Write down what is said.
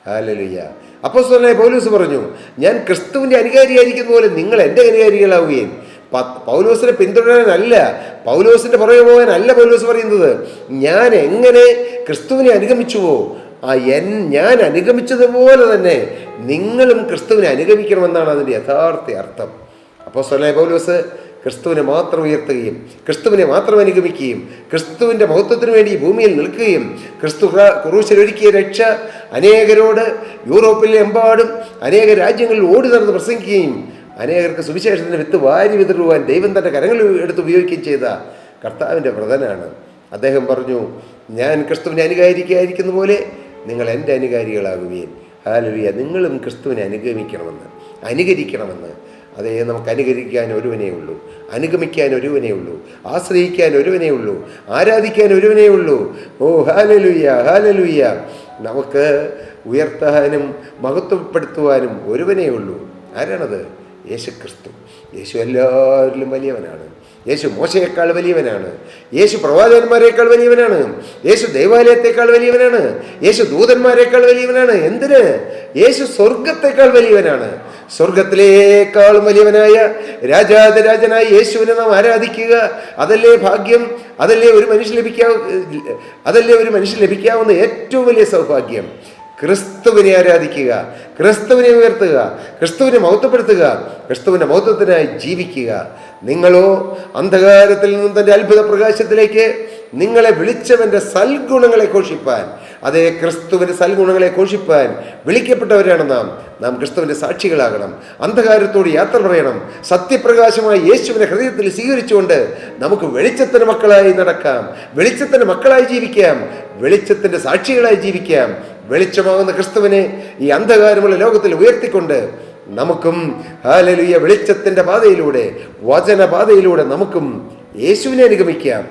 Hallelujah. അപ്പോസ്തലനായ പൗലോസ് പറഞ്ഞു, ഞാൻ ക്രിസ്തുവിൻ്റെ അനുകാരിയായിരിക്കുന്ന പോലെ നിങ്ങൾ എൻ്റെ അനുകാരികളാവുകയും. പൗലോസിനെ പിന്തുടരാനല്ല, പൗലോസിൻ്റെ പുറകെ പോകാനല്ല പൗലോസ് പറയുന്നത്. ഞാൻ എങ്ങനെ ക്രിസ്തുവിനെ അനുഗമിച്ചുവോ ഞാൻ അനുഗമിച്ചതുപോലെ തന്നെ നിങ്ങളും ക്രിസ്തുവിനെ അനുഗമിക്കണമെന്നാണ് അതിൻ്റെ യഥാർത്ഥ അർത്ഥം. അപ്പോസ്തലനായ പൗലോസ് ക്രിസ്തുവിനെ മാത്രം ഉയർത്തുകയും ക്രിസ്തുവിനെ മാത്രം അനുഗമിക്കുകയും ക്രിസ്തുവിൻ്റെ മഹത്വത്തിന് വേണ്ടി ഭൂമിയിൽ നിൽക്കുകയും ക്രിസ്തു ക്രൂശിലൊരുക്കിയ രക്ഷ അനേകരോട് യൂറോപ്പിലെ എമ്പാടും അനേക രാജ്യങ്ങളിൽ ഓടി നടന്ന് പ്രസംഗിക്കുകയും അനേകർക്ക് സുവിശേഷത്തിൻ്റെ വിത്ത് വാരി വിതറുവാൻ ദൈവം തൻ്റെ കരങ്ങളിൽ എടുത്ത് ഉപയോഗിക്കുകയും ചെയ്ത കർത്താവിൻ്റെ വ്രതനാണ്. അദ്ദേഹം പറഞ്ഞു, ഞാൻ ക്രിസ്തുവിനെ അനുകാരിക്കായിരിക്കുന്ന പോലെ നിങ്ങൾ എൻ്റെ അനുകാരികളാകുകയും. ഹല്ലേലൂയ. നിങ്ങളും ക്രിസ്തുവിനെ അനുകരിക്കണമെന്ന്. അതേ, നമുക്ക് അനുകരിക്കാൻ ഒരുവനേ ഉള്ളൂ, അനുഗമിക്കാൻ ഒരുവനേ ഉള്ളൂ, ആശ്രയിക്കാൻ ഒരുവനേ ഉള്ളൂ, ആരാധിക്കാൻ ഒരുവനേ ഉള്ളൂ. ഓ ഹല്ലേലൂയ, ഹല്ലേലൂയ. നമുക്ക് ഉയർത്താനും മഹത്വപ്പെടുത്തുവാനും ഒരുവനേ ഉള്ളൂ. ആരാണത്? യേശു ക്രിസ്തു. യേശു എല്ലാവരിലും വലിയവനാണ്. യേശു മോശയേക്കാൾ വലിയവനാണ്. യേശു പ്രവാചകന്മാരെക്കാൾ വലിയവനാണ്. യേശു ദേവാലയത്തെക്കാൾ വലിയവനാണ്. യേശു ദൂതന്മാരെക്കാൾ വലിയവനാണ്. എന്തിന്? യേശു സ്വർഗത്തെക്കാൾ വലിയവനാണ്. സ്വർഗത്തിലേക്കാളും വലിയവനായ രാജാതിരാജനായ യേശുവിനെ നാം ആരാധിക്കുക. അതല്ലേ ഭാഗ്യം, അതല്ലേ ഒരു മനുഷ്യൻ ലഭിക്കാവുന്ന ഏറ്റവും വലിയ സൗഭാഗ്യം. ക്രിസ്തുവിനെ ആരാധിക്കുക, ക്രിസ്തുവിനെ ഉയർത്തുക, ക്രിസ്തുവിനെ മഹത്വപ്പെടുത്തുക, ക്രിസ്തുവിൻ്റെ മഹത്വത്തിനായി ജീവിക്കുക. നിങ്ങളോ അന്ധകാരത്തിൽ നിന്നും തൻ്റെ അത്ഭുത പ്രകാശത്തിലേക്ക് നിങ്ങളെ വിളിച്ചവൻ്റെ സൽഗുണങ്ങളെ ഘോഷിപ്പാൻ, അതേ ക്രിസ്തുവിൻ്റെ സൽഗുണങ്ങളെ ഘോഷിപ്പാൻ വിളിക്കപ്പെട്ടവരാണ് നാം ക്രിസ്തുവിൻ്റെ സാക്ഷികളാകണം. അന്ധകാരത്തോട് യാത്ര പറയണം. സത്യപ്രകാശമായ യേശുവിനെ ഹൃദയത്തിൽ സ്വീകരിച്ചുകൊണ്ട് നമുക്ക് വെളിച്ചത്തിൻ്റെ മക്കളായി നടക്കാം, വെളിച്ചത്തിൻ്റെ മക്കളായി ജീവിക്കാം, വെളിച്ചത്തിൻ്റെ സാക്ഷികളായി ജീവിക്കാം. വെളിച്ചമാകുന്ന ക്രിസ്തുവിനെ ഈ അന്ധകാരമുള്ള ലോകത്തിൽ ഉയർത്തിക്കൊണ്ട് നമുക്കും ഹല്ലേലൂയ വെളിച്ചത്തിൻ്റെ പാതയിലൂടെ, വചനപാതയിലൂടെ നമുക്കും യേശുവിനെ അനുഗമിക്കാം.